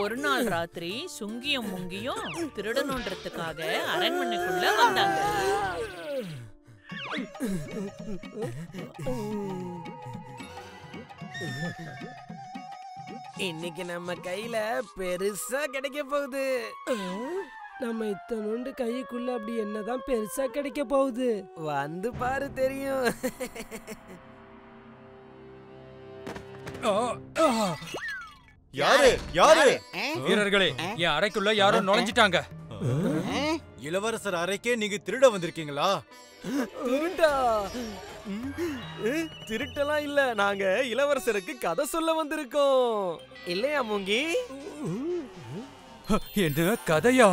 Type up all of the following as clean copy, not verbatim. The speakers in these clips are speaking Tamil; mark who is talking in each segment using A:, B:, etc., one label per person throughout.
A: ஒரு நாள் ராத்திரி சுங்கியும் முங்கியும் திருடணுன்றதுக்காக அரண்மனைக்குள்ள வந்தாங்க.
B: இன்னைக்கு நம்ம கையில பெருசா கிடைக்க போகுது.
C: நம்ம இத்தனோண்டு கைக்குள்ள அப்படி என்னதான் பெருசா கிடைக்க போகுது?
B: வந்து பாரு தெரியும்.
D: யாரு யாரு?
E: வீரர்களே, என் அறைக்குள்ள யாரோ நுழைஞ்சிட்டாங்க.
D: இளவரசர் அறைக்கே நீங்க திருட வந்திருக்கீங்களா?
B: திருட்டா? திருட்டெல்லாம் இல்ல, நாங்க இளவரசருக்கு கதை சொல்ல வந்திருக்கோம். இல்லையா மூங்கி?
E: என்ன கதையா?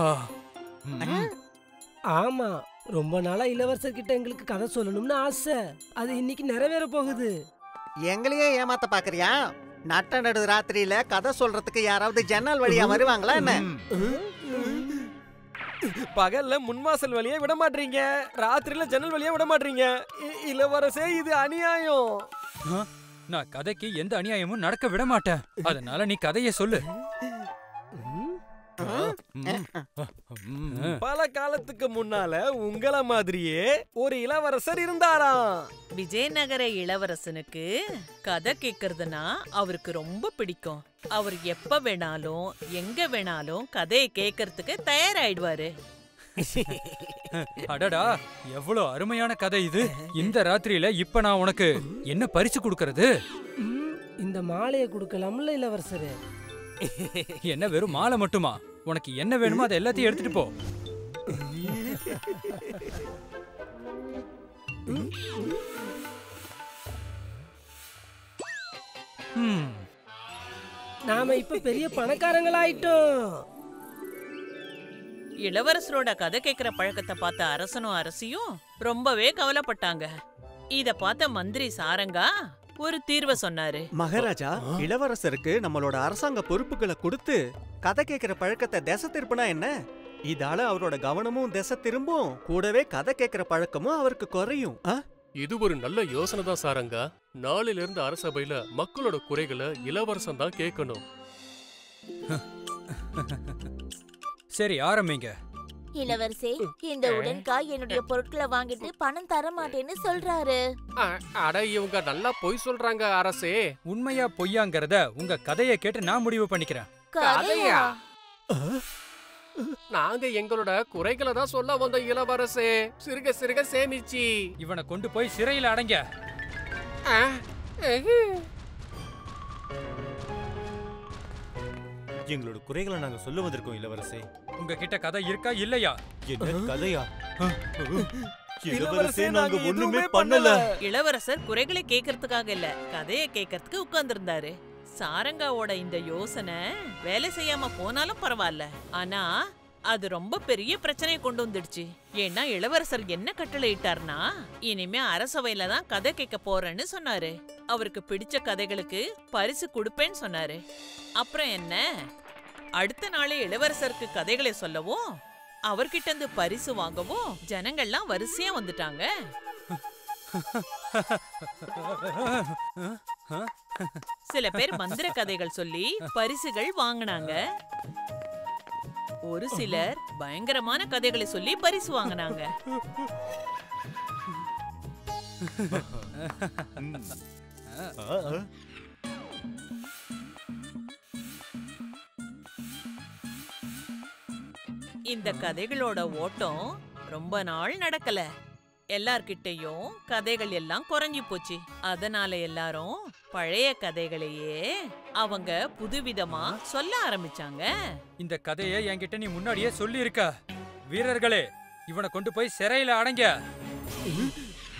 C: ஆமா, ரொம்ப நாளா இளவரசர் கிட்ட எங்களுக்கு கதை சொல்லணும்னு ஆசை. அது இன்னைக்கு நிறைவேற போகுது.
F: எங்களையே ஏமாத்த பாக்குறியா? நட்ட நடு ராத்திரியில கதை சொல்றதுக்கு யாராவது ஜன்னல் வழியா வருவாங்களா என்ன?
B: பகல்ல முன்வாசல் வழியா விட மாட்டீங்க, ராத்திரியில ஜன்னல் வழியா விட மாட்டீங்க. இளவரசே, இது அநியாயம்.
E: நான் கதைக்கு எந்த அநியாயமும் நடக்க விட மாட்டேன். அதனால நீ கதையை சொல்லு.
B: பல காலத்துக்கு முன்னால உங்கள மாதிரியே ஒரு இளவரசர் இருந்தாராம்.
A: விஜயநகர இளவரசனுக்கு கதை கேக்குறதுனா அவருக்கு ரொம்ப பிடிக்கும். அவர் எப்ப வேணாலும் எங்க வேணாலும் கதையை கேட்கறதுக்கு தயாராயிடுவாரு.
E: அடடா, எவ்வளவு அருமையான கதை இது. இந்த ராத்திரியில இப்ப நான் உனக்கு என்ன பரிசு கொடுக்கறது?
C: இந்த மாலையை கொடுக்கலாம்ல இளவரசரு?
E: என்ன வெறும் மாலை மட்டுமா? உனக்கு என்ன வேணுமோ அதை எல்லாத்தையும் எடுத்துட்டு போ.
C: நாம இப்ப பெரிய பணக்காரங்களாயிட்டோம்.
A: இளவரசரோட கதை கேட்கிற பழக்கத்தை பார்த்த அரசனும் அரசியும் ரொம்பவே கவலைப்பட்டாங்க. இத பார்த்த மந்திரி சாரங்கா ஒரு தீர்வை சொன்னாரு.
F: மகாராஜா, இளவரசருக்கு நம்மளோட அரசாங்க பொறுப்புகளை கொடுத்து கதை கேட்கிற பழக்கத்தை திசை திருப்பினா என்ன? இதால அவரோட கவனமும் திசை திரும்பும், கூடவே கதை கேட்கிற பழக்கமும் அவருக்கு குறையும்.
G: இது ஒரு நல்ல யோசனை தான் சாரங்கா. நாளில இருந்து அரசபையில மக்களோட குறைகளை இளவரசன் தான் கேட்கணும்.
E: சரி, ஆரம்பிங்க.
H: இளவரசே, இந்த உடன்காய் என்னுடைய பொருட்களை வாங்கிட்டு பணம் தர மாட்டேன்னு சொல்றாரு.
G: அட, இவங்க நல்லா பொய் சொல்றாங்க அரசே.
E: உண்மையா பொய்யாங்கிறத உங்க கதையை கேட்டு நான் முடிவு பண்ணிக்கிறேன்.
H: கதையா?
G: நாங்க எங்களோட குறைகளை தான் சொல்ல வந்தோம் இளவரசே. சிறுக சிறுக சேமிச்சு
E: இவனை கொண்டு போய் சிறையில் அடைங்க.
D: எங்களோட குறைகளை நாங்க சொல்ல வந்திருக்கோம் இளவரசே.
E: உங்ககிட்ட கதை இருக்கா இல்லையா?
D: என்ன கதையா? இளவரசே, நாங்க ஒண்ணுமே பண்ணல.
A: இளவரசர் குறைகளை கேட்கறதுக்காக இல்ல, கதையை கேட்கறதுக்கு உட்கார்ந்திருந்தாரு. சாரங்காவோட இந்த யோசனை வேலை செய்யாம போனாலும் பரவாயில்ல, ஆனா அது ரொம்ப பெரிய பிரச்சனையை கொண்டு வந்துடுச்சு. ஏன்னா இளவரசர் என்ன கட்டளை இட்டார்னா, இனிமே அரசவையில தான் கதை கேட்க போறேன்னு சொன்னாரு. அவருக்கு பிடிச்ச கதைகளுக்கு பரிசு கொடுப்பேன்னு சொன்னாரு. அப்புறம் என்ன, அடுத்த நாளே இளவரசருக்கு கதைகளை சொல்லவும் அவர்கிட்ட இருந்து பரிசு வாங்கவும் ஜனங்கள்லாம் வரிசையா வந்துட்டாங்க. சில பேர் மந்திர கதைகள் சொல்லி பரிசுகள் வாங்கினாங்க. ஒரு சிலர் பயங்கரமான கதைகளை சொல்லி பரிசு வாங்கினாங்க. இந்த கதைகளோட ஓட்டம் ரொம்ப நாள் நடக்கல. எல்லார்கிட்டையும் கதைகள் எல்லாம் குறைஞ்சி போச்சு. அதனால எல்லாரும் பழைய கதைகளையே அவங்க புதுவிதமா சொல்ல ஆரம்பிச்சாங்க.
E: இந்த கதையை என்கிட்ட நீ முன்னாடியே சொல்லி இருக்க. வீரர்களே, இவனை கொண்டு போய் சிறையில அடைங்க.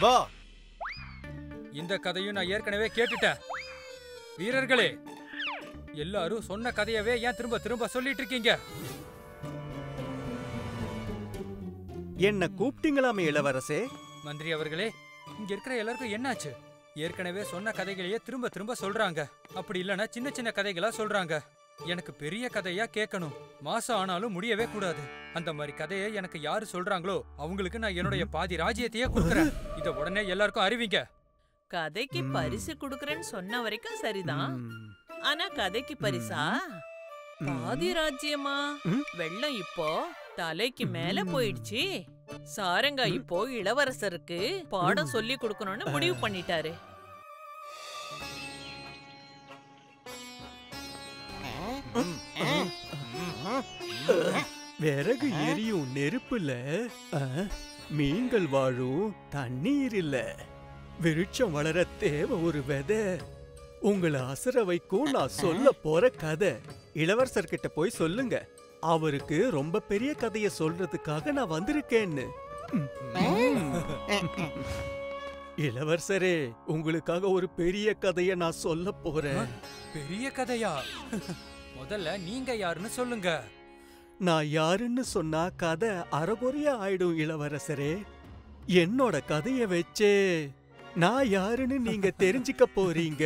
D: வா.
E: இந்த கதையும் நான் ஏற்கனவே கேட்டுட்டேன். வீரர்களே, எல்லாரும் சொன்ன கதையவே ஏன் திரும்ப திரும்ப சொல்லிட்டு இருக்கீங்க?
F: என்ன கூப்பிட்டீங்களாமே இளவரசே?
E: மந்திரி அவர்களே, இங்க இருக்கிற எல்லாருக்கும் என்னாச்சு? ஏற்கனவே சொன்ன கதைகளையே திரும்ப திரும்ப சொல்றாங்க. அப்படி இல்லைன்னா சின்ன சின்ன கதைகளா சொல்றாங்க. எனக்கு பெரிய கதையா கேட்கணும். மாசம் ஆனாலும் முடியவே கூடாது. அந்த மாதிரி கதையை எனக்கு யாரு சொல்றாங்களோ அவங்களுக்கு நான் என்னுடைய பாதி ராஜ்யத்தையே கொடுக்கறேன். இத உடனே எல்லாருக்கும் அறிவிங்க.
A: கதைக்கு பரிசு குடுக்கறேன்னு சொன்ன வரைக்கும் சரிதான். ஆனா கதைக்கு பரிசா? பாதி ராஜ்யமா? வெள்ளம் இப்போ தலைக்கு மேல போயிடுச்சு. சாரங்கா இப்போ இளவரசருக்கு பாடம் சொல்லி கொடுக்கணும்னு முடிவு பண்ணிட்டாரு.
F: விறகு எரியும் நெருப்புல மீன்கள் வாழும் தண்ணீர் இல்ல. விருட்சம் வளர தேவை ஒரு விதை. உங்களை அசர வைக்கும் நான் சொல்ல போற கதை. இளவரசர்கிட்ட போய் சொல்லுங்க, அவருக்கு ரொம்ப பெரிய கதைய சொல்றதுக்காக நான் வந்திருக்கேன்னு. இளவரசரே, உங்களுக்காக ஒரு பெரிய கதைய நான் சொல்ல போறேன்.
E: பெரிய கதையா? முதல்ல நீங்க யாருன்னு சொல்லுங்க.
F: நான் யாருன்னு சொன்னா கதை அறகுறையா ஆயிடும் இளவரசரே. என்னோட கதைய வச்சே நான் யாருன்னு நீங்க தெரிஞ்சுக்க போறீங்க.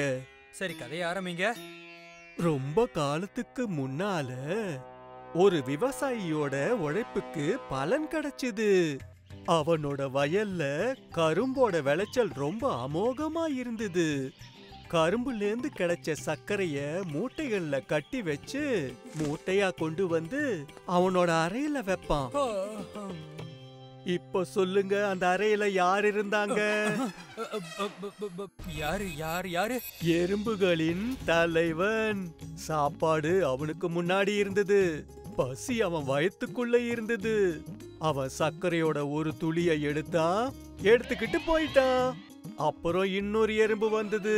E: சரி, கதைய ஆரம்பிங்க.
F: ரொம்ப காலத்துக்கு முன்னால ஒரு விவசாயியோட உழைப்புக்கு பலன் கிடைச்சுது. அவனோட வயல்ல கரும்போட விளைச்சல் ரொம்ப அமோகமா இருந்தது. கரும்புல இருந்து கிடைச்ச சர்க்கரைய மூட்டைகள்ல கட்டி வச்சு மூட்டையா கொண்டு வந்து அவனோட அறையில வைப்பான். இப்ப சொல்லுங்க, அந்த அறையில யார் இருந்தாங்க?
E: யாரு யாரு யாரு?
F: எறும்புகளின் தலைவன். சாப்பாடு அவனுக்கு முன்னாடி இருந்தது. பசி அவன் வயத்துக்குள்ள இருந்தது. அவன் சர்க்கரையோட ஒரு துளியை எடுத்துக்கிட்டு போயிட்டான். அப்புறம் இன்னொரு எறும்பு வந்தது.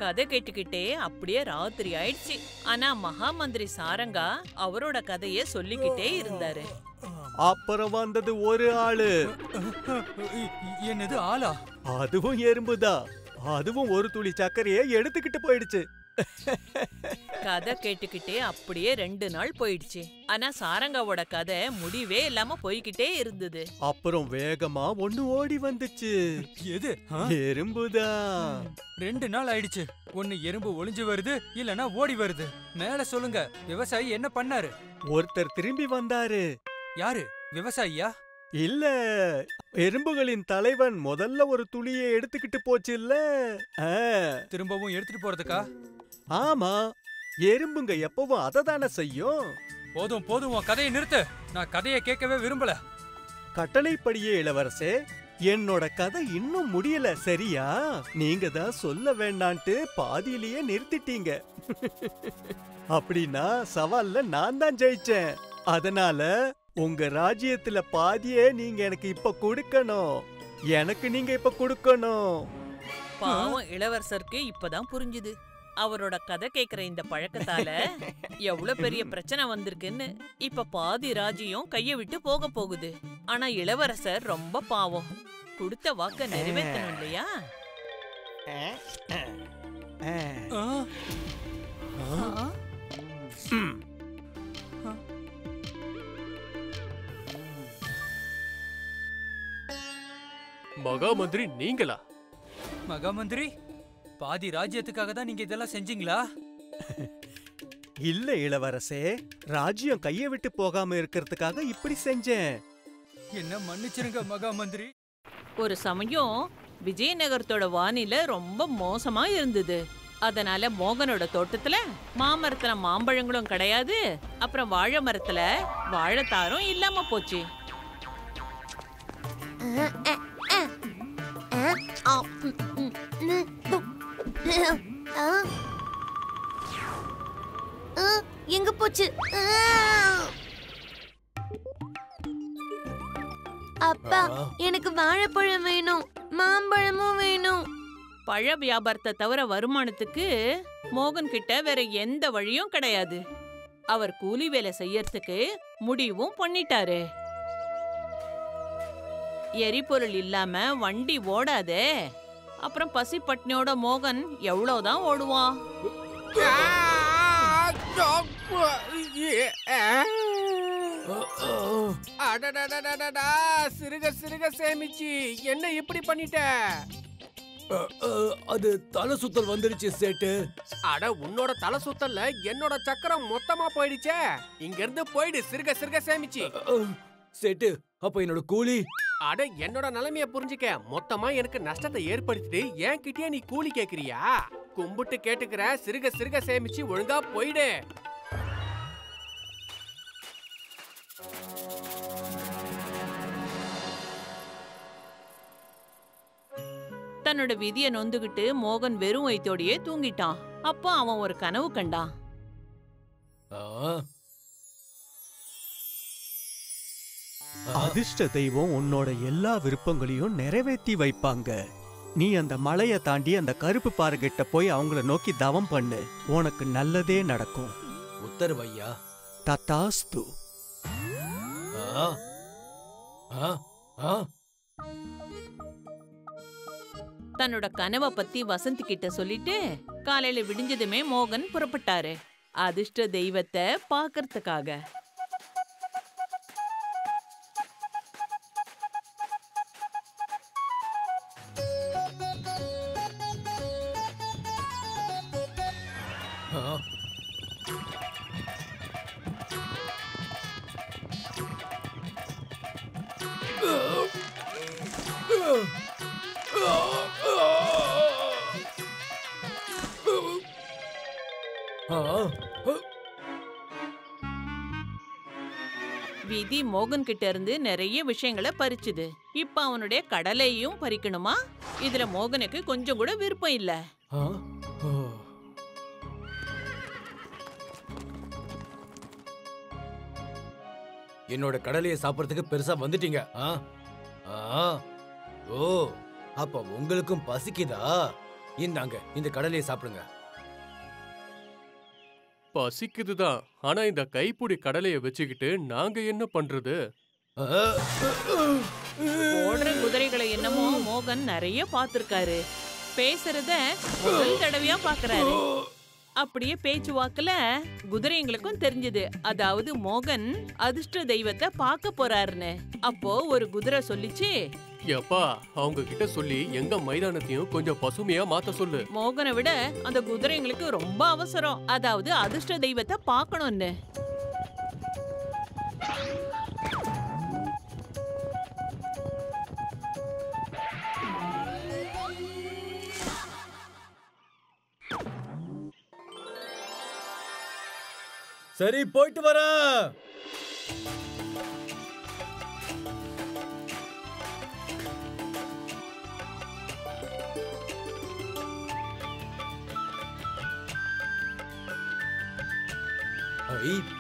A: கதை கேட்டுக்கிட்டே அப்படியே ராத்திரி ஆயிடுச்சு. ஆனா மகாமந்திரி சாரங்கா அவரோட கதைய சொல்லிக்கிட்டே இருந்தாரு.
F: அப்புறம் வந்தது ஒரு ஆளு.
E: என்னது, ஆளா?
F: அதுவும் எறும்புதான். அதுவும் ஒரு துளி சர்க்கரையை எடுத்துக்கிட்டு போயிடுச்சு.
A: கதை கேட்டுக்கிட்டே அப்படியே 2 நாள் போயிடுச்சு. ஆனா சாரங்காவோட கதை முடிவே இல்லாம போய்கிட்டே இருந்தது.
F: அப்புறம் வேகமா ஒண்ணு ஓடி வந்துச்சு.
E: எது?
F: எறும்புதான்.
E: 2 நாள் ஆயிடுச்சு. ஒன்னு எறும்பு ஒளிஞ்சு வருது, இல்லனா ஓடி வருது. மேல சொல்லுங்க, விவசாயி என்ன பண்ணாரு?
F: ஒருத்தர் திரும்பி வந்தாரு.
E: யாரு? விவசாயியா?
F: இல்ல, எறும்புகளின் தலைவன். முதல்ல ஒரு துளியை எடுத்துக்கிட்டு போச்சு இல்ல,
E: திரும்பவும் எடுத்துட்டு போறதுக்கா?
F: ஆமா, எறும்புங்க எப்பவும் அததானே செய்யும்.
E: போதும் போதும், உன் கதையை நிறுத்து. நான் கதையை கேட்கவே விரும்பல.
F: கட்டளைப்படியே இளவரசே, என்னோட கதை இன்னும் முடியல. சரியா? நீங்க தான் சொல்ல வேண்டான்ட்டு பாதியிலேயே நிறுத்திட்டீங்க. அப்படின்னா சவால்ல நான் தான் ஜெயிச்சேன். அதனால உங்க ராஜ்யத்துல பாதியே நீங்க எனக்கு இப்ப கொடுக்கணும். எனக்கு நீங்க இப்ப கொடுக்கணும்.
A: பாவம் இளவரசருக்கு இப்பதான் புரிஞ்சுது. அவரோட கதை கேக்குற இந்த பழக்கத்தால எவ்வளவு பெரிய பிரச்சனை வந்திருக்குன்னு. இப்ப பாதி ராஜ்யம் கைய விட்டு போக போகுது. ஆனா இளவரசர் ரொம்ப பாவம். கொடுத்த வாக்க நிறைவேற்றணும் இல்லையா?
G: மகாமந்திரி நீங்களா?
E: மகாமந்திரி, பாதி ராஜ்யத்துக்காக தான் நீங்க இதெல்லாம் செஞ்சீங்களா?
F: இல்ல இளவரசே, ராஜ்யம் கைய விட்டு போகாம இருக்கிறதுக்காக இப்படி செஞ்சேன்.
E: என்ன மன்னிச்சிருங்க மகாமந்திரி.
A: ஒரு சமயம் விஜயநகரத்தோட வானிலை ரொம்ப மோசமா இருந்தது. அதனால மோகனோட தோட்டத்துல மாமரத்துல மாம்பழங்களும் கிடையாது. அப்புறம் வாழை மரத்துல வாழைத்தாரும் இல்லாம போச்சு.
H: எங்க போச்சு? அப்பா, எனக்கு வாழைப்பழம் வேணும், மாம்பழமும் வேணும்.
A: பழ வியாபாரத்தை தவிர வருமானத்துக்கு மோகன் கிட்ட வேற எந்த வழியும் கிடையாது. அவர் கூலி வேலை செய்யறதுக்கு முடிவும் பண்ணிட்டாரு. எரிபொருள் இல்லாம வண்டி ஓடாதே. அப்புறம் பசி பட்னியோட மோகன் எவ்வளவுதான் ஓடுவான்?
B: சிறுக சிறுக சேமிச்சு என்ன இப்படி பண்ணிட்ட?
C: அது தலை சுத்தல் வந்துருச்சு சேட்டு.
B: அட, உன்னோட தலை சுத்தல்ல என்னோட சக்கரம் மொத்தமா போயிடுச்சே. இங்க இருந்து போயிடு, சிறுக சிறுக சேமிச்சு.
C: சேட்டு, அப்ப என்னோட கூலி?
B: அட, என்னோட நிலைமைய புரிஞ்சுக்க. மொத்தமா எனக்கு நஷ்டத்தை ஏற்படுத்திட்டு என்கிட்டயே நீ கூலி கேக்குறியா? கும்பிட்டு கேட்டுக்கிறேன், சிறுக சிறுக சேமிச்சு ஒழுங்கா போயிடு.
A: தன்னோட விதியை நொந்துகிட்டு மோகன் வெறும் வயித்தோடையே தூங்கிட்டான். அப்போ அவன் ஒரு கனவு கண்டான்.
F: அதிர்ஷ்ட தெய்வம் உன்னோட எல்லா விருப்பங்களையும் நிறைவேற்றி வைப்பாங்க. நீ அந்த மலையை தாண்டி அந்த கருப்பு பாறைகிட்ட போய் அவங்கள நோக்கி தவம் பண்ணு. உனக்கு நல்லதே நடக்கும்.
D: உத்தரவு ஐயா.
F: ததாஸ்து.
A: தன்னோட கனவை பத்தி வசந்தி கிட்ட சொல்லிட்டு காலையில விடிஞ்சதுமே மோகன் புறப்பட்டாரு அதிர்ஷ்ட தெய்வத்தை பாக்கறதுக்காக. விதி மோகன் கிட்ட இருந்து நிறைய விஷயங்களை பறிச்சுது. இப்ப அவனுடைய கடலையும் பறிக்கணுமா? இதுல மோகனுக்கு கொஞ்சம் கூட விருப்பம் இல்ல.
D: என்னோட கடலையை சாப்பிடறதுக்கு பெருசா வந்துட்டீங்க. ஓ, அப்ப உங்களுக்கும் பசிக்குதா? இந்தாங்க, இந்த கடலையை சாப்பிடுங்க.
G: பசிக்குதுதான், ஆனா இந்த கைப்புடி கடலைய வச்சுக்கிட்டு நாங்க என்ன பண்றது?
A: ஓடுற குதிரைகளை என்னமோ மோகன் நிறைய பாத்திருக்காரு. பேசுறத முதல் தடவையா பாக்குறாரு. அப்படியே பேச்சு வாக்குல குதிரைங்களுக்கும் தெரிஞ்சது, அதாவது மோகன் அதிர்ஷ்ட தெய்வத்தை பார்க்க போறாருன்னு. அப்போ ஒரு குதிரை சொல்லிச்சு,
G: எப்பா அவங்க கிட்ட சொல்லி எங்க மைதானத்தையும் கொஞ்சம் பசுமையா மாத்த சொல்லு.
A: மோகனை விட அந்த குதிரைங்களுக்கு ரொம்ப அவசரம், அதாவது அதிர்ஷ்ட தெய்வத்தை பார்க்கணும்னு.
D: சரி, போயிட்டு வர.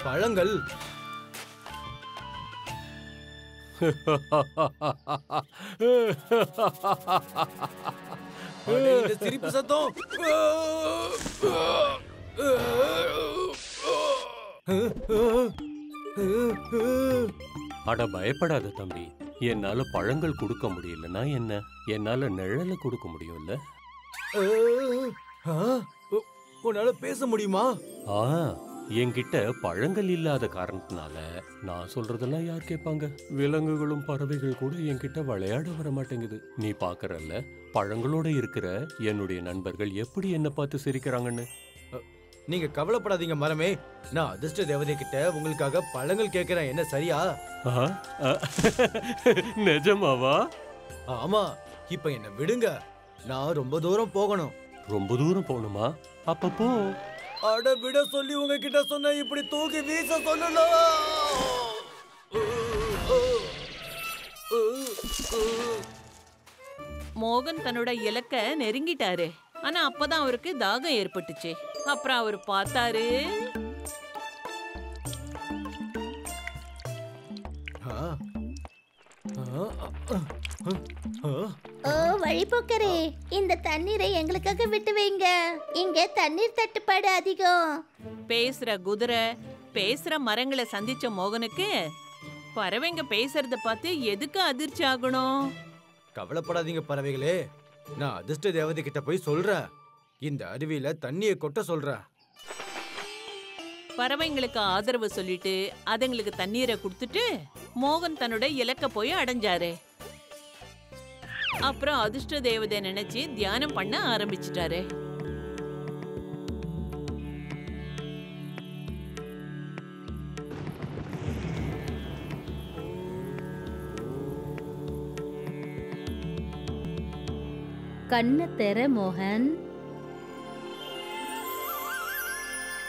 D: பழங்கள். சிரிப்பு சத்தம்.
G: அட பயப்படாத தம்பி, என்னால பழங்கள் கொடுக்க முடியலன்னா என்ன, என்னால நிழல கொடுக்க முடியும்ல.
D: உன்னால பேச முடியுமா?
G: என்கிட்ட பழங்கள் இல்லாத காரணத்தினால நான் சொல்றதெல்லாம் யார் கேட்பாங்க? விலங்குகளும் பறவைகள் கூட என்கிட்ட விளையாட வர மாட்டேங்குது. நீ பாக்குறல்ல, பழங்களோட இருக்கிற என்னுடைய நண்பர்கள் எப்படி என்ன பார்த்து சிரிக்கிறாங்கன்னு.
D: நீங்க கவலைப்படாதீங்க மரமே, நான் அதிர்ஷ்ட தேவதை கிட்ட உங்களுக்காக பழங்கள் கேட்கிறேன். என்ன சரியா?
G: நிஜமாவா?
D: ஆமா. இப்ப என்ன விடுங்க, நான் ரொம்ப தூரம் போகணும்.
G: ரொம்ப தூரம் போகணுமா? அப்ப போ.
D: அட விட சொல்லி உங்ககிட்ட சொன்ன, இப்படி தூக்கி வீச சொல்லலாம்.
A: மோகன் தன்னோட இலக்க நெருங்கிட்டாரு. ஆனா அப்பதான் அவருக்கு தாகம் ஏற்பட்டுச்சு. அப்புறம் அவர் பார்த்தாரு,
H: ஓ வழிபோக்கரே, இந்த தண்ணீரை எங்களுக்காக விட்டு வைங்க, இங்க தண்ணீர் தட்டுப்பாடு அதிகம்.
A: பேசுற குதிரை, பேசுற மரங்களை சந்திச்ச மோகனுக்கு பறவைங்க பேசுறத பார்த்து எதுக்கு அதிர்ச்சி ஆகணும்?
D: கவலைப்படாதீங்க பறவைகளே, நான் அதிர்ஷ்ட தேவதை கிட்ட போய் சொல்றேன். இந்த அருவியில தண்ணியை கொட்ட சொல்றேன்.
A: பறவைங்களுக்கு ஆதரவு சொல்லிட்டு அதுங்களுக்கு தண்ணீரை கொடுத்துட்டு மோகன் தன்னோட இலக்க போய் அடைஞ்சாரு. அப்புறம் அதிர்ஷ்ட தேவதை நினைச்சு தியானம் பண்ண ஆரம்பிச்சிட்டாரு.
I: கண்ணு தெர மோகன்.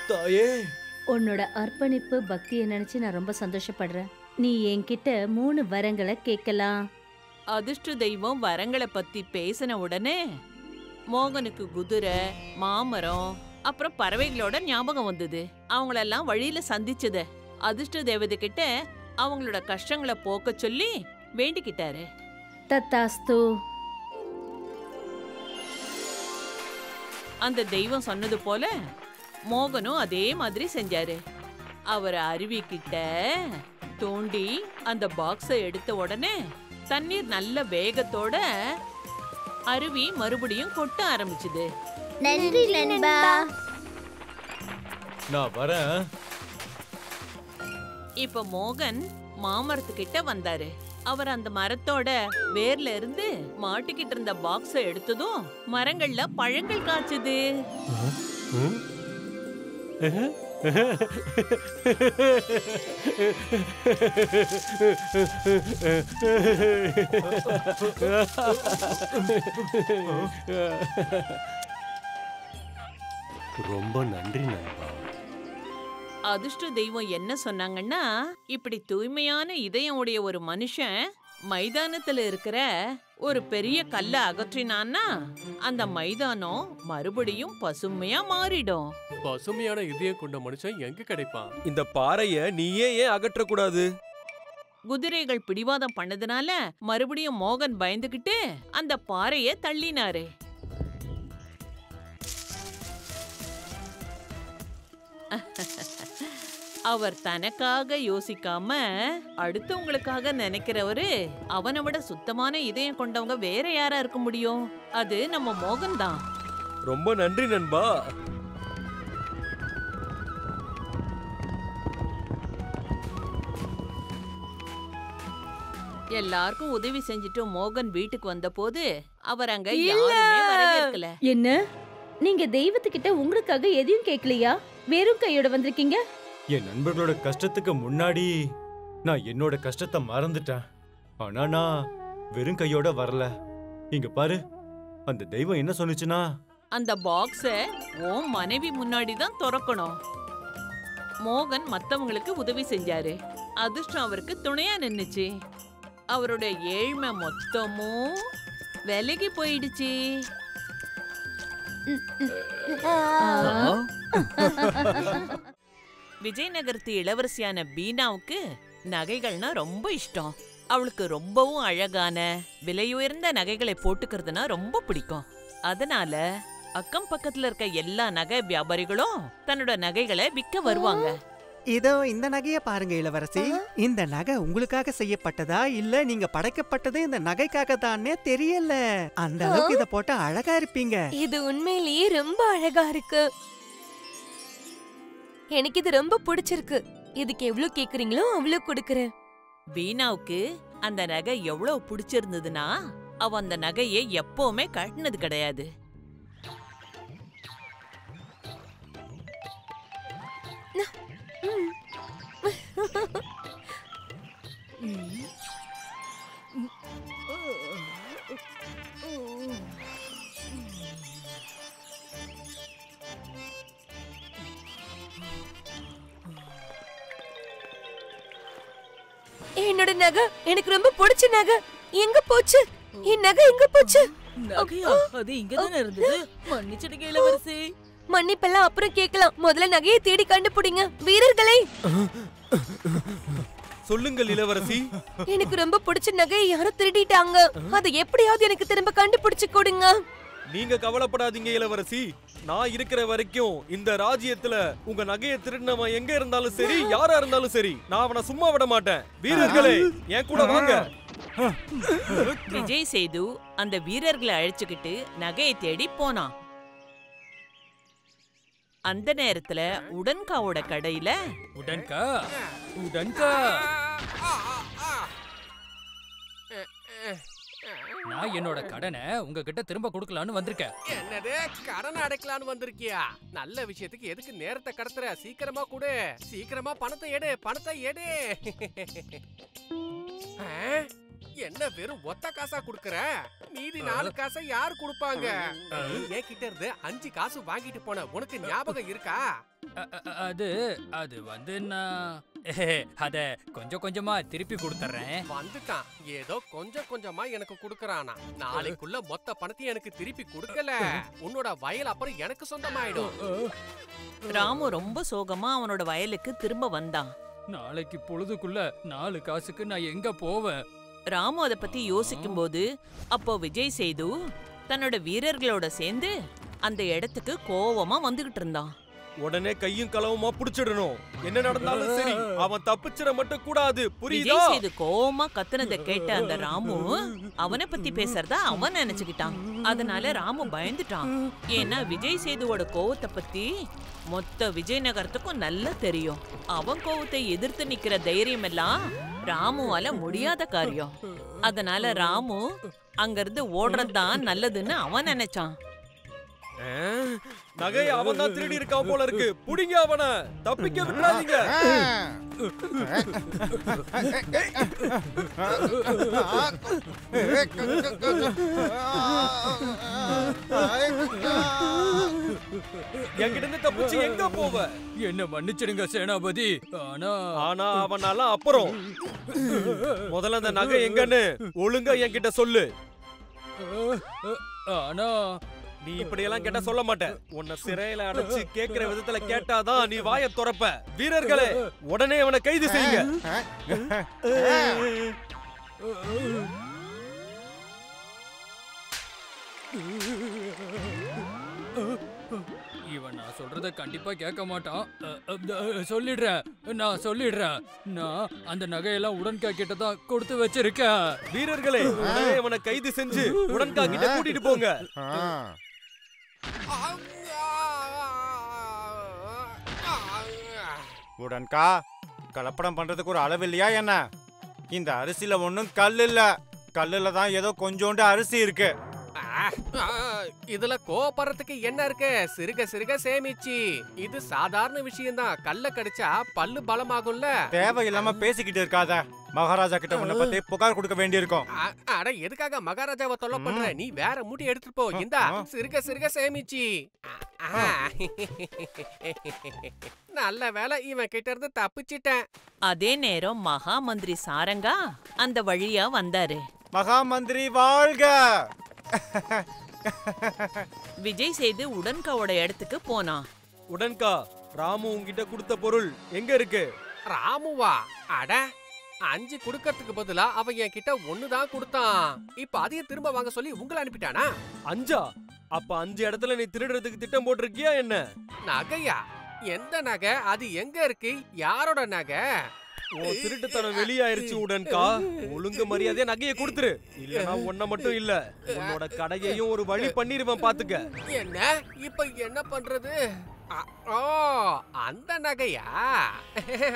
D: தாயே,
I: உன்னோட அர்ப்பணிப்பு பக்தியை நினைச்சு நான் ரொம்ப சந்தோஷப்படுறேன். நீ என்கிட்ட 3 வரங்களை கேட்கலாம்.
A: அதிர்ஷ்ட தெய்வம் வரங்களை பத்தி பேசின உடனே மோகனுக்கு குதிரை, மாமரம், அப்புறம் பறவைகளோட ஞாபகம் வந்தது. அவங்களெல்லாம் வழியில சந்திச்சது. அதிர்ஷ்ட தேவதை கிட்ட அவங்களோட கஷ்டங்களை போக்க சொல்லி வேண்டிக்கிட்டாரு.
I: தத்தாஸ்து.
A: அந்த தெய்வம் சொன்னது போல மோகனும் அதே மாதிரி செஞ்சாரு. அவர் அருவி கிட்ட தோண்டி அந்த பாக்ஸை எடுத்த உடனே தண்ணீர் நல்ல வேகத்தோட அருவி மறுபடியும் கொட்ட ஆரம்பிச்சுது.
H: நன்றி நண்பா.
D: நான் வரேன்.
A: இப்ப மோகன் மாமரத்துக்கிட்ட வந்தாரு. அவர் அந்த மரத்தோட வேர்ல இருந்து மாட்டிக்கிட்டு இருந்த பாக்ஸை எடுத்ததும் மரங்கள்ல பழங்கள் காய்ச்சது.
G: ரொம்ப நன்றி நண்பா.
A: அதிர்ஷ்ட தெய்வம் என்ன சொன்னாங்கன்னா, இப்படி தூய்மையான இதயம் உடைய ஒரு மனுஷன் மைதானத்துல இருக்கிற ஒரு பெரிய கல்ல அகற்றினான்னா அந்த மைதானம் மறுபடியும் பசுமையா மாறிடும்.
J: பசுமையான இதயம் கொண்ட மனுஷன் எங்க கிடைப்பான்?
B: இந்த பாறைய நீயே ஏன் அகற்றக்கூடாது?
A: குதிரைகள் பிடிவாதம் பண்ணதுனால மறுபடியும் மோகன் பயந்துகிட்டு அந்த பாறைய தள்ளினாரு. அவர் தனக்காக யோசிக்காம அடுத்தவங்களுக்காக நினைக்கிறவரு. அவனை விட சுத்தமான இதயம் கொண்டவங்க வேற யாரா இருக்க முடியும்? அது நம்ம மோகன் தான்.
B: ரொம்ப நன்றி நண்பா.
A: எல்லாருக்கும் உதவி செஞ்சுட்டு மோகன் வீட்டுக்கு வந்த போது அவர் அங்க யாருமே வரவேற்கல.
I: என்ன, நீங்க தெய்வத்துக்கிட்ட உங்களுக்காக எதையும் கேட்கலையா? வெறும் கையோட வந்திருக்கீங்க?
D: என் நண்பர்களோட கஷ்டத்துக்கு முன்னாடி நான் என்னோட கஷ்டத்தை மறந்துட்டேன். ஆனா நான் வெறும் கையோட வரல. இங்க பாரு, அந்த தெய்வம் என்ன சொன்னுச்சுன்னா,
A: அந்த பாக்ஸ உன் மனைவி முன்னாடி தான் திறக்கணும். மோகன் மத்தவங்களுக்கு உதவி செஞ்சாரு. அதிர்ஷ்டம் அவருக்கு துணையா நின்னுச்சு. அவருடைய ஏழ்மை மொத்தமும் விலகி போயிடுச்சு. விஜயநகரத்து இளவரசியான பீனாவுக்கு நகைகள்னா ரொம்ப இஷ்டம். அவளுக்கு ரொம்பவும் அழகான விலையுயர்ந்த நகைகளை போட்டுக்கிறதுனா ரொம்ப பிடிக்கும். அதனால அக்கம் பக்கத்துல இருக்க எல்லா நகை வியாபாரிகளும் தன்னோட நகைகளை விற்க வருவாங்க.
F: இதோ இந்த நகைய பாருங்க இளவரசி. இந்த நகை உங்களுக்காக செய்யப்பட்டதா இல்ல நீங்க படைக்கப்பட்டது இந்த நகைக்காக தானே தெரியல. அந்த அளவுக்கு இத போட்டா அழகா இருப்பீங்க.
K: இது உண்மையிலேயே ரொம்ப அழகா இருக்கு. எனக்கு இது ரொம்ப பிடிச்சிருக்கு. இதுக்கு எவ்வளவு கேக்குறீங்களோ அவ்வளவு கொடுக்கறேன்.
A: பீனாவுக்கு அந்த நகை எவ்வளவு பிடிச்சிருந்ததுன்னா அவ அந்த நகையை எப்பவுமே கட்டினது கிடையாது.
K: என்னோட நகை எனக்கு ரொம்ப பிடிச்ச நகை எங்க போச்சு? என் நகை எங்க போச்சு?
A: நகையா? அது இங்கதானே இருந்தது. மன்னிச்சிடுங்க இளவரசி.
K: மன்னிப்பெல்லாம் அப்புறம் கேட்கலாம். முதல்ல நகையை தேடி கண்டுபிடிங்க வீரர்களே.
B: சொல்லுங்கள் இளவரசி.
K: எனக்கு ரொம்ப பிடிச்ச நகையை யாரோ திருடிட்டாங்க. அதை எப்படியாவது எனக்கு திரும்ப கண்டுபிடிச்சு கொடுங்க.
B: நீங்க கவலைப்படாதீங்க இளவரசி. நான் இருக்கிற வரைக்கும் இந்த ராஜ்யத்துல உங்க நகையை திருடினவன் எங்க இருந்தாலும் சரி, யாரா இருந்தாலும் சரி, நான் அவனை சும்மா விட மாட்டேன். வீரர்களே, என் கூட வாங்க.
A: விஜய் சேது அந்த வீரர்களை அழைச்சுக்கிட்டு நகையை தேடி போனான். அந்த நேரத்துல உடன்காவோட கடையில
E: உடன்கா உடன்கா நான் என்னோட கடனை உங்ககிட்ட திரும்ப கொடுக்கலான்னு வந்திருக்கேன்.
J: என்னது, கடன் அடைக்கலான்னு வந்திருக்கியா? நல்ல விஷயத்துக்கு எதுக்கு நேரத்தை கடத்துற? சீக்கிரமா கொடு. சீக்கிரமா பணத்தை எடு, பணத்தை எடு. என்ன வெறும் ஒத்த காசா குடுக்கற? மீதி 4 காசை யார் குடுப்பாங்க? நீ என்கிட்ட இருந்து 5 காசு வாங்கிட்டு போன, உனக்கு ஞாபகம் இருக்கா?
E: அது அது வந்து நான் அத கொஞ்சம் கொஞ்சமா திருப்பி கொடுத்துறேன்.
J: வந்துட்டான். ஏதோ கொஞ்சம் கொஞ்சமா எனக்கு குடுக்கறானா. நாளைக்குள்ள மொத்த பணத்தையும் எனக்கு திருப்பி கொடுக்கல, உன்னோட வயல் அப்புறம் எனக்கு சொந்தமாயிடும்.
A: ராமு ரொம்ப சோகமா அவனோட வயலுக்கு திரும்ப வந்தான்.
E: நாளைக்கு பொழுதுக்குள்ள 4 காசுக்கு நான் எங்க போவேன்?
A: ராமு அத பத்தி யோசிக்கும் போது அப்போ விஜய் சேது தன்னோட வீரர்களோட சேர்ந்து அந்த இடத்துக்கு கோவமா வந்துகிட்டு இருந்தான்.
B: உடனே கையும் களவுமா புடிச்சிடணும். என்ன நடந்தாலும் சரி, அவன் தப்பிச்சிட மட்டும் கூடாது, புரியுதா?
A: விஜய் சேது கோவமா கத்துனதை கேட்ட அந்த ராமு அவனை பத்தி பேசுறதா அவன் நினைச்சுக்கிட்டான். அதனால ராமு பயந்துட்டான். ஏன்னா விஜய் சேதுவோட கோவத்தை பத்தி மொத்த விஜயநகரத்துக்கும் நல்லா தெரியும். அவன் கோவத்தை எதிர்த்து நிக்கிற தைரியம் எல்லாம் ராமுவால முடியாத காரியம். அதனால ராமு அங்கிருந்து ஓடுறதுதான் நல்லதுன்னு அவன் நினைச்சான்.
B: நகையை அவன் தான் திருடி இருக்கான் போல இருக்கு. புடிங்க அவனை, தப்பிக்க விடாதீங்க. என்கிட்ட இருந்து தப்பிச்சு எங்க போவ?
E: என்ன மன்னிச்சிடுங்க சேனாபதி.
B: ஆனா அவனால அப்புறம் முதல்ல அந்த நகை எங்கன்னு ஒழுங்கா என்கிட்ட சொல்லு.
E: ஆனா
B: நீ இப்படியெல்லாம் கேட்டா சொல்ல மாட்டேன். உன்னை சிறையில அடைச்சு கேட்கிற விதத்துல கேட்டாதான் நீ வாயை திறப்ப. வீரர்களே, உடனே அவனை கைது செய்யுங்க.
E: இவன் நான் சொல்றத கண்டிப்பா கேட்க மாட்டான். நான் சொல்லிடுறேன். நான் அந்த நகையெல்லாம் உடன்கா கிட்ட தான் கொடுத்து வச்சிருக்கேன்.
B: வீரர்களே, உடனே அவனை கைது செஞ்சு உடன்கா கிட்ட கூட்டிட்டு போங்க.
L: உடன்கா, கலப்படம் பண்றதுக்கு ஒரு அளவு இல்லையா என்ன? இந்த அரிசியில ஒன்னும் கல் இல்ல. கல்லுல தான் ஏதோ கொஞ்சோண்டு அரிசி இருக்கு.
J: இதுல கோபப்படுறதுக்கு என்ன இருக்கு? சிறுக சிறுக சேமிச்சு. இது சாதாரண விஷயம் தான். கல்ல கடிச்சா பல்லு பலமாகும்ல.
L: தேவையில்லாம பேசிக்கிட்டு இருக்காத. மகாராஜா கிட்ட உன்னை பத்தி புகார் கொடுக்க வேண்டியிருக்கும்.
J: அட, எதுக்காக மகாராஜாவை தொல்லை பண்ற? நீ வேற மூட்டை எடுத்துட்டு போ. இந்தா, சிறுக சிறுக சேமிச்சு. நல்ல வேலை, இவன் கிட்ட இருந்து தப்பிச்சிட்டேன்.
A: அதே நேரம் மகா மந்திரி சாரங்கா அந்த வழியா வந்தாரு.
L: மகா மந்திரி வாழ்க!
A: விஜய் சேது உடன்காவோட இடத்துக்கு போனான்.
B: உடன்கா, ராமு உன்கிட்ட கொடுத்த பொருள் எங்க இருக்கு?
J: ராமுவா? அட, 5 குடுக்கறதுக்கு பதிலா அவன் என் கிட்ட 1 தான் கொடுத்தான். இப்ப அதையும் திரும்ப வாங்க சொல்லி உங்களை அனுப்பிட்டானா?
B: 5? அப்ப 5 இடத்துல நீ திருடுறதுக்கு திட்டம் போட்டிருக்கியா என்ன?
J: நகையா? எந்த நகை? அது எங்க இருக்கு? யாரோட நகை?
B: உன் திருட்டுத்தனம் வெளியாயிருச்சு உடன்கா. ஒழுங்கு மரியாதையா நகையை கொடுத்துரு. இல்லனா உன்னை மட்டும் இல்ல, உன்னோட கடையையும் ஒரு வழி பண்ணிருவேன், பாத்துக்க.
J: என்ன? இப்ப என்ன பண்றது? ஓ, அந்த நகையா?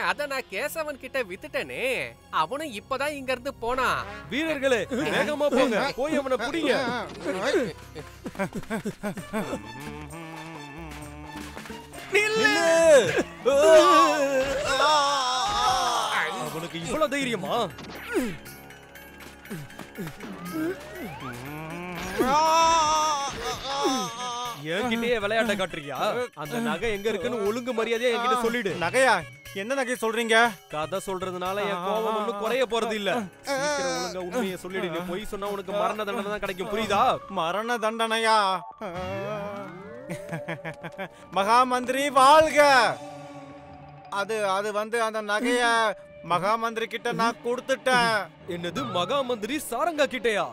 J: அத நான் கேசவன் கிட்ட வித்துட்டேனே. அவனும் இப்பதான் இங்க இருந்து போனான்.
B: வீரர்களே, வேகமா போங்க, போய் அவனை புடிங்க. அவனுக்கு இவ்வளவு தைரியமா? என்கிட்டயே விளையாட்ட காட்டுறியா? அந்த நகை எங்க இருக்குன்னு ஒழுங்கு மரியாதையா என்கிட்ட சொல்லிடு.
L: நகையா? என்ன நகை சொல்றீங்க?
B: கதை சொல்றதுனால என் கோபம் ஒண்ணும் குறைய போறது இல்ல. சீக்கிரம் ஒழுங்கா உண்மையை சொல்லிடு. நீ பொய் சொன்னா உனக்கு மரண தண்டனை தான் கிடைக்கும், புரியுதா?
L: மரண தண்டனையா? மகா மந்திரி வாழ்க! அது வந்து அந்த நகைய மகா மந்திரி கிட்ட நான் கொடுத்துட்டேன்.
B: என்னது, மகா மந்திரி சாரங்கா கிட்டயா?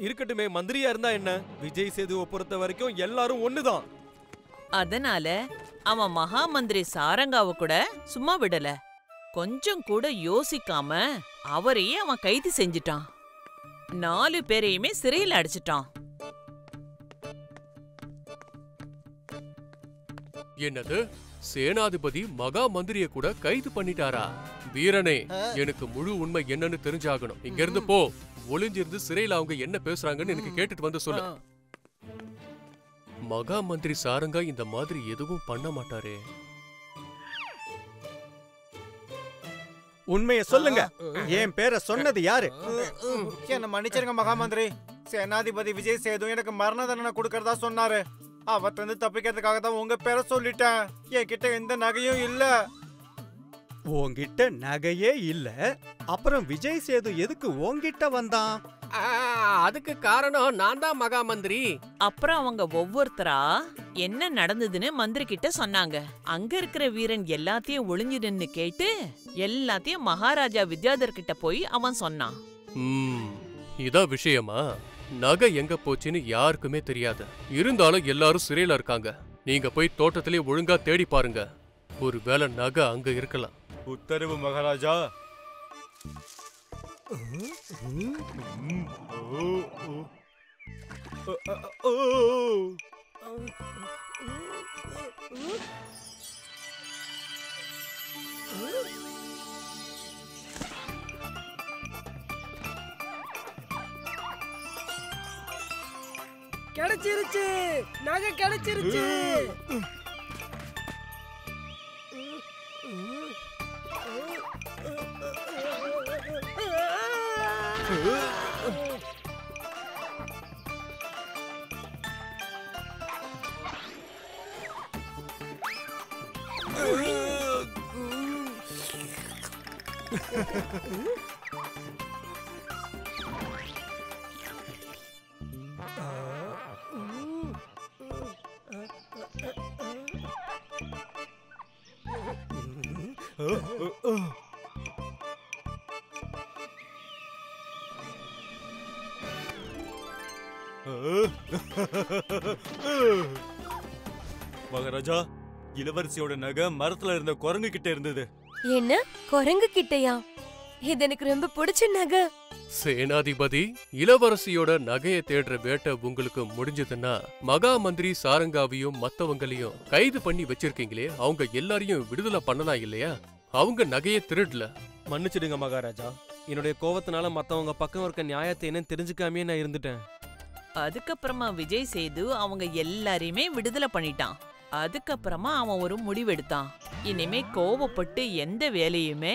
B: இருக்கட்டுமே, மந்திரியா இருந்தா என்ன? விஜய் சேதுவை பொறுத்த வரைக்கும் எல்லாரும் ஒண்ணுதான்.
A: அதனால அவன் மகா மந்திரி சாரங்காவை கூட சும்மா விடல. கொஞ்சம் கூட யோசிக்காம அவரையே அவன் கைது செஞ்சிட்டான். 4 பேரையுமே சிறையில் அடைச்சிட்டான்.
J: என்னது? சேனாதிபதி மகா மந்திரிய கூட கைது பண்ணிட்டாரா? வீரனே, எனக்கு முழு உண்மை என்னன்னு தெரிஞ்சாகணும். இங்க இருந்து போ. ஒளிஞ்சிருந்து சிறையில அவங்க என்ன பேசுறாங்கன்னு எனக்கு கேட்டுட்டு வந்து சொல்லு. மகா மந்திரி சாரங்கா இந்த மாதிரி எதுவும் பண்ண மாட்டாரே.
F: உண்மையை சொல்லுங்க. என் பேரை சொன்னது யாரு?
L: என்ன மன்னிச்சிருங்க மகாமந்திரி. சேனாதிபதி விஜய் சேது எனக்கு மரண தண்டனை கொடுக்கறதா சொன்னாரு. அவத்திலிருந்து தப்பிக்கிறதுக்காக தான் உங்க பேரை சொல்லிட்டேன். என்கிட்ட எந்த நகையும் இல்ல.
F: உன்கிட்ட நகையே இல்ல, அப்புறம் விஜய் சேது எதுக்கு உன்கிட்ட வந்தான்?
M: அதுக்கு காரணம் நான் தான் மகாமந்திரி.
A: அப்புறம் அவங்க ஒவ்வொருத்தரா என்ன நடந்ததுன்னு மந்திரி கிட்ட சொன்னாங்க. அங்க இருக்கிற வீரன் எல்லாத்தையும் ஒளிஞ்சு நின்னு கேட்டு எல்லாத்தையும் மகாராஜா வித்யாதர் கிட்ட போய் அவன் சொன்னான்.
J: இதான் விஷயமா? நகை எங்க போச்சுன்னு யாருக்குமே தெரியாது. இருந்தாலும் எல்லாரும் சிறையில இருக்காங்க. நீங்க போய் தோட்டத்திலே ஒழுங்கா தேடி பாருங்க. ஒருவேளை நகை அங்க இருக்கலாம்.
L: உத்தரவு மகாராஜா.
C: கிடைச்சிருச்சு, நகை கிடைச்சிருச்சு.
F: மகாராஜா, இளவரசியோட நகை மரத்துல இருந்த குரங்கு கிட்ட இருந்தது.
K: என்ன, குரங்கு கிட்டயா? இது எனக்கு ரொம்ப பிடிச்ச நகை.
J: சேனாதிபதி, இளவரசியோட நகையை தேடுற வேட்டை உங்களுக்கு முடிஞ்சதுன்னா மகா மந்திரி சாரங்காவையும் மத்தவங்களையும் கைது பண்ணி வச்சிருக்கீங்களே, அவங்க எல்லாரையும் விடுதலை பண்ணலாம் இல்லையா? அவங்க நகையை திருடல.
B: மன்னிச்சிடுங்க மகாராஜா. என்னுடைய கோவத்தினால மத்தவங்க பக்கம் இருக்க நியாயத்தை என்னன்னு தெரிஞ்சுக்காமே நான் இருந்துட்டேன்.
A: அதுக்கப்புறமா விஜய் சேது அவங்க எல்லாரையுமே விடுதலை பண்ணிட்டான். அதுக்கப்புறமா அவன் ஒரு முடிவெடுத்தான். இனிமே கோவப்பட்டு எந்த வேலையுமே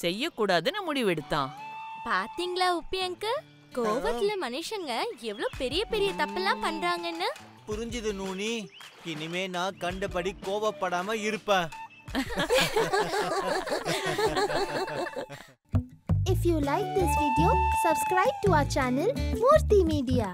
A: செய்யக்கூடாதுன்னு முடிவெடுத்தான்.
N: பாத்தீங்களா உப்பி அங்கிள், கோவத்துல மனுஷங்க எவ்வளவு பெரிய பெரிய தப்பெல்லாம் பண்றாங்கன்னு.
O: புரிஞ்சுது நூனி. இனிமே நான் கண்டபடி கோவப்படாம இருப்பேன்.
H: If you like this video, subscribe to our channel Murthy Media.